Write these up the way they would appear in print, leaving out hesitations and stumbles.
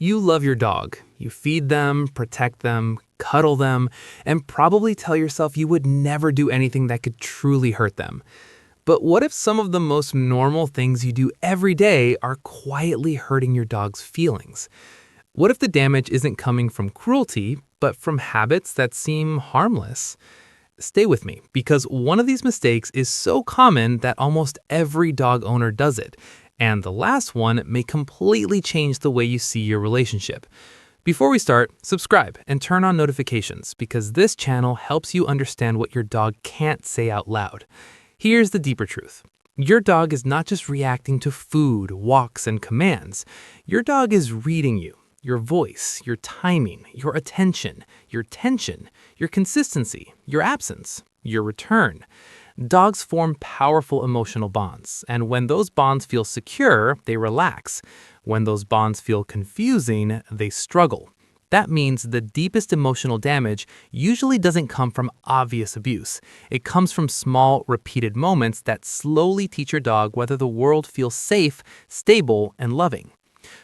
You love your dog. You feed them, protect them, cuddle them, and probably tell yourself you would never do anything that could truly hurt them. But what if some of the most normal things you do every day are quietly hurting your dog's feelings? What if the damage isn't coming from cruelty, but from habits that seem harmless? Stay with me, because one of these mistakes is so common that almost every dog owner does it, and the last one may completely change the way you see your relationship. Before we start, subscribe and turn on notifications because this channel helps you understand what your dog can't say out loud. Here's the deeper truth. Your dog is not just reacting to food, walks, and commands. Your dog is reading you. Your voice, your timing, your attention, your tension, your consistency, your absence, your return. Dogs form powerful emotional bonds, and when those bonds feel secure, they relax. When those bonds feel confusing, they struggle. That means the deepest emotional damage usually doesn't come from obvious abuse. It comes from small, repeated moments that slowly teach your dog whether the world feels safe, stable, and loving.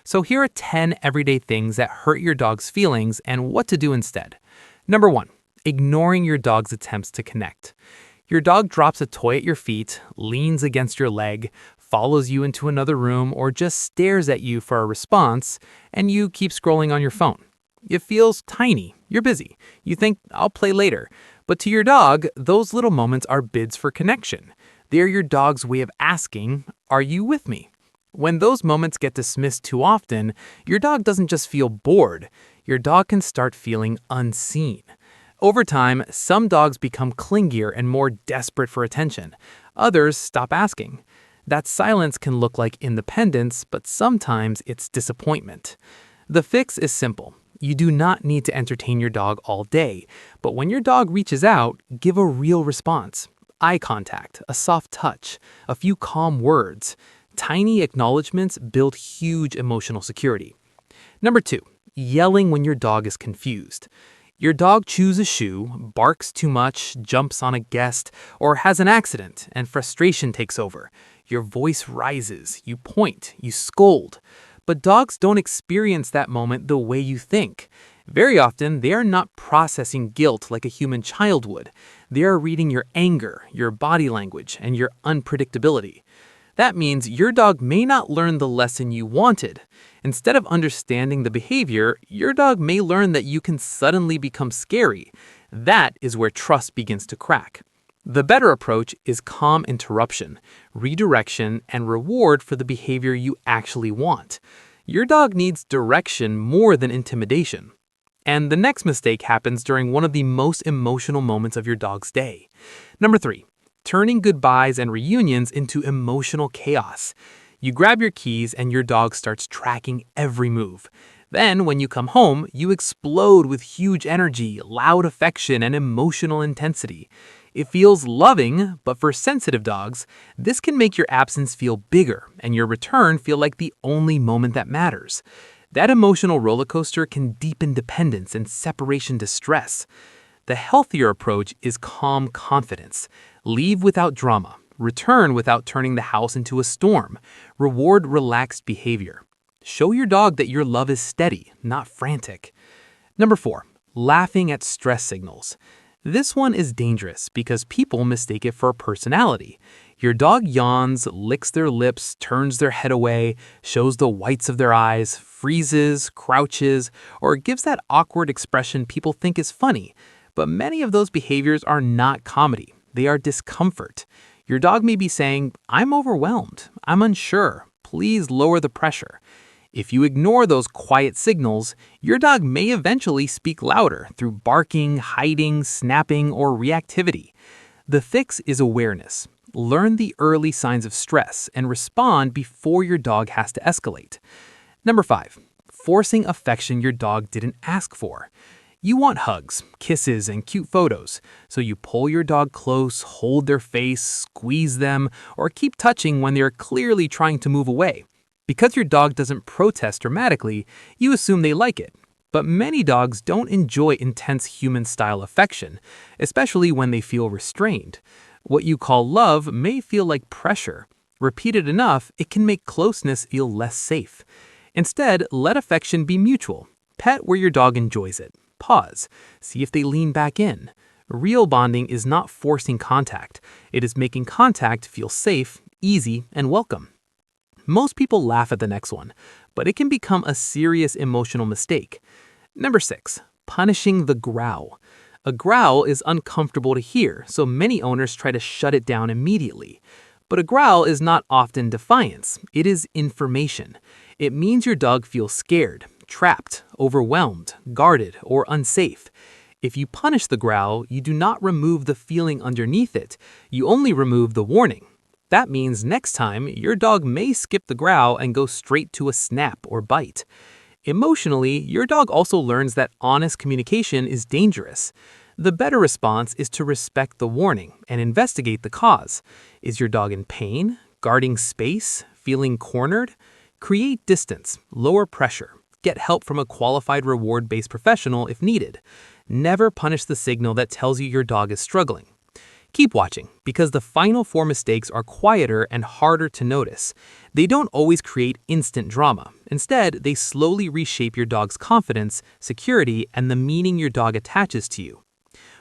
So here are 10 everyday things that hurt your dog's feelings and what to do instead. Number 1, ignoring your dog's attempts to connect. Your dog drops a toy at your feet, leans against your leg, follows you into another room, or just stares at you for a response, and you keep scrolling on your phone. It feels tiny. You're busy. You think, I'll play later. But to your dog, those little moments are bids for connection. They're your dog's way of asking, are you with me? When those moments get dismissed too often, your dog doesn't just feel bored. Your dog can start feeling unseen. Over time, some dogs become clingier and more desperate for attention. Others stop asking. That silence can look like independence, but sometimes it's disappointment. The fix is simple. You do not need to entertain your dog all day, but when your dog reaches out, give a real response. Eye contact, a soft touch, a few calm words. Tiny acknowledgments build huge emotional security. Number 2, yelling when your dog is confused. Your dog chews a shoe, barks too much, jumps on a guest, or has an accident, and frustration takes over. Your voice rises, you point, you scold. But dogs don't experience that moment the way you think. Very often, they are not processing guilt like a human child would. They are reading your anger, your body language, and your unpredictability. That means your dog may not learn the lesson you wanted. Instead of understanding the behavior, your dog may learn that you can suddenly become scary. That is where trust begins to crack. The better approach is calm interruption, redirection, and reward for the behavior you actually want. Your dog needs direction more than intimidation. And the next mistake happens during one of the most emotional moments of your dog's day. Number 3, turning goodbyes and reunions into emotional chaos. You grab your keys and your dog starts tracking every move. Then, when you come home, you explode with huge energy, loud affection, and emotional intensity. It feels loving, but for sensitive dogs, this can make your absence feel bigger and your return feel like the only moment that matters. That emotional roller coaster can deepen dependence and separation distress. The healthier approach is calm confidence. Leave without drama. Return without turning the house into a storm. Reward relaxed behavior. Show your dog that your love is steady, not frantic. Number 4, laughing at stress signals. This one is dangerous because people mistake it for a personality. Your dog yawns, licks their lips, turns their head away, shows the whites of their eyes, freezes, crouches, or gives that awkward expression people think is funny. But many of those behaviors are not comedy. They are discomfort. Your dog may be saying, I'm overwhelmed, I'm unsure, please lower the pressure. If you ignore those quiet signals, your dog may eventually speak louder through barking, hiding, snapping, or reactivity. The fix is awareness. Learn the early signs of stress and respond before your dog has to escalate. Number 5, forcing affection your dog didn't ask for. You want hugs, kisses, and cute photos, so you pull your dog close, hold their face, squeeze them, or keep touching when they're clearly trying to move away. Because your dog doesn't protest dramatically, you assume they like it. But many dogs don't enjoy intense human-style affection, especially when they feel restrained. What you call love may feel like pressure. Repeated enough, it can make closeness feel less safe. Instead, let affection be mutual. Pet where your dog enjoys it. Pause. See if they lean back in. Real bonding is not forcing contact. It is making contact feel safe, easy, and welcome. Most people laugh at the next one, but it can become a serious emotional mistake. Number 6. Punishing the growl. A growl is uncomfortable to hear, so many owners try to shut it down immediately. But a growl is not often defiance, it is information. It means your dog feels scared, trapped, overwhelmed, guarded, or unsafe. If you punish the growl, you do not remove the feeling underneath it, you only remove the warning. That means next time, your dog may skip the growl and go straight to a snap or bite. Emotionally, your dog also learns that honest communication is dangerous. The better response is to respect the warning and investigate the cause. Is your dog in pain, guarding space, feeling cornered? Create distance, lower pressure, get help from a qualified reward-based professional if needed. Never punish the signal that tells you your dog is struggling. Keep watching, because the final 4 mistakes are quieter and harder to notice. They don't always create instant drama. Instead, they slowly reshape your dog's confidence, security, and the meaning your dog attaches to you.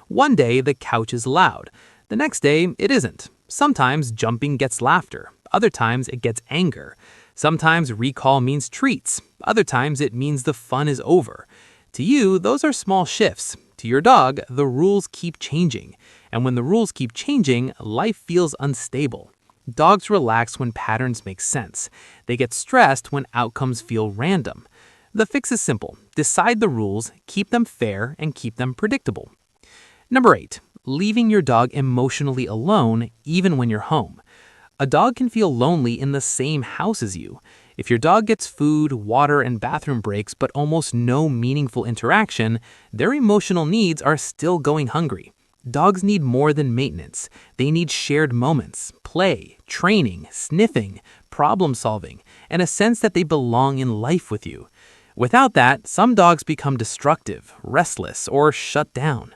One day, the couch is loud. The next day, it isn't. Sometimes jumping gets laughter. Other times, it gets anger. Sometimes recall means treats. Other times, it means the fun is over. To you, those are small shifts. To your dog, the rules keep changing. And when the rules keep changing, life feels unstable. Dogs relax when patterns make sense. They get stressed when outcomes feel random. The fix is simple. Decide the rules, keep them fair, and keep them predictable. Number 8. Leaving your dog emotionally alone even when you're home. A dog can feel lonely in the same house as you. If your dog gets food, water, and bathroom breaks but almost no meaningful interaction, their emotional needs are still going hungry. Dogs need more than maintenance. They need shared moments, play, training, sniffing, problem solving, and a sense that they belong in life with you. Without that, some dogs become destructive, restless, or shut down.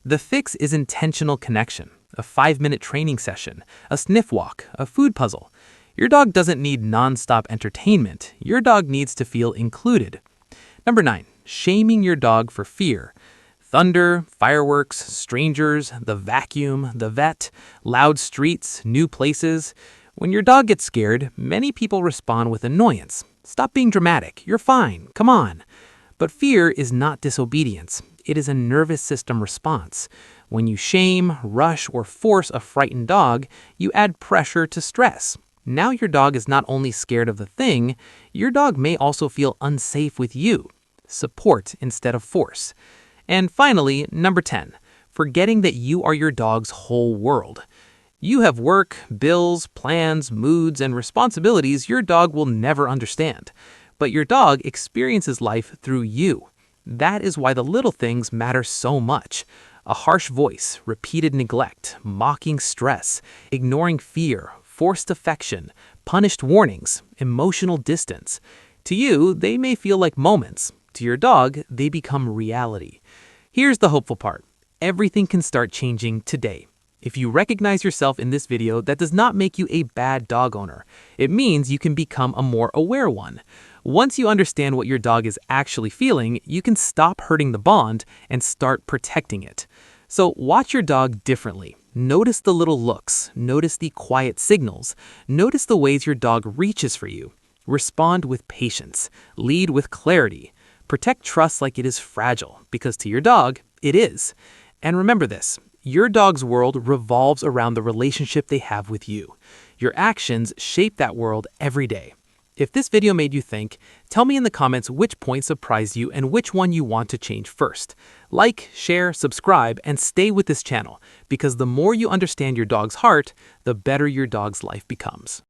The fix is intentional connection, a 5-minute training session, a sniff walk, a food puzzle. Your dog doesn't need nonstop entertainment. Your dog needs to feel included. Number 9, shaming your dog for fear. Thunder, fireworks, strangers, the vacuum, the vet, loud streets, new places. When your dog gets scared, many people respond with annoyance. Stop being dramatic. You're fine. Come on. But fear is not disobedience. It is a nervous system response. When you shame, rush, or force a frightened dog, you add pressure to stress. Now your dog is not only scared of the thing, your dog may also feel unsafe with you. Support instead of force. And finally, number 10, forgetting that you are your dog's whole world. You have work, bills, plans, moods, and responsibilities your dog will never understand. But your dog experiences life through you. That is why the little things matter so much. A harsh voice, repeated neglect, mocking stress, ignoring fear, forced affection, punished warnings, emotional distance. To you, they may feel like moments. To your dog, they become reality. Here's the hopeful part. Everything can start changing today. If you recognize yourself in this video, that does not make you a bad dog owner. It means you can become a more aware one. Once you understand what your dog is actually feeling, you can stop hurting the bond and start protecting it. So watch your dog differently. Notice the little looks. Notice the quiet signals. Notice the ways your dog reaches for you. Respond with patience. Lead with clarity. Protect trust like it is fragile, because to your dog, it is. And remember this, your dog's world revolves around the relationship they have with you. Your actions shape that world every day. If this video made you think, tell me in the comments which point surprised you and which one you want to change first. Like, share, subscribe, and stay with this channel, because the more you understand your dog's heart, the better your dog's life becomes.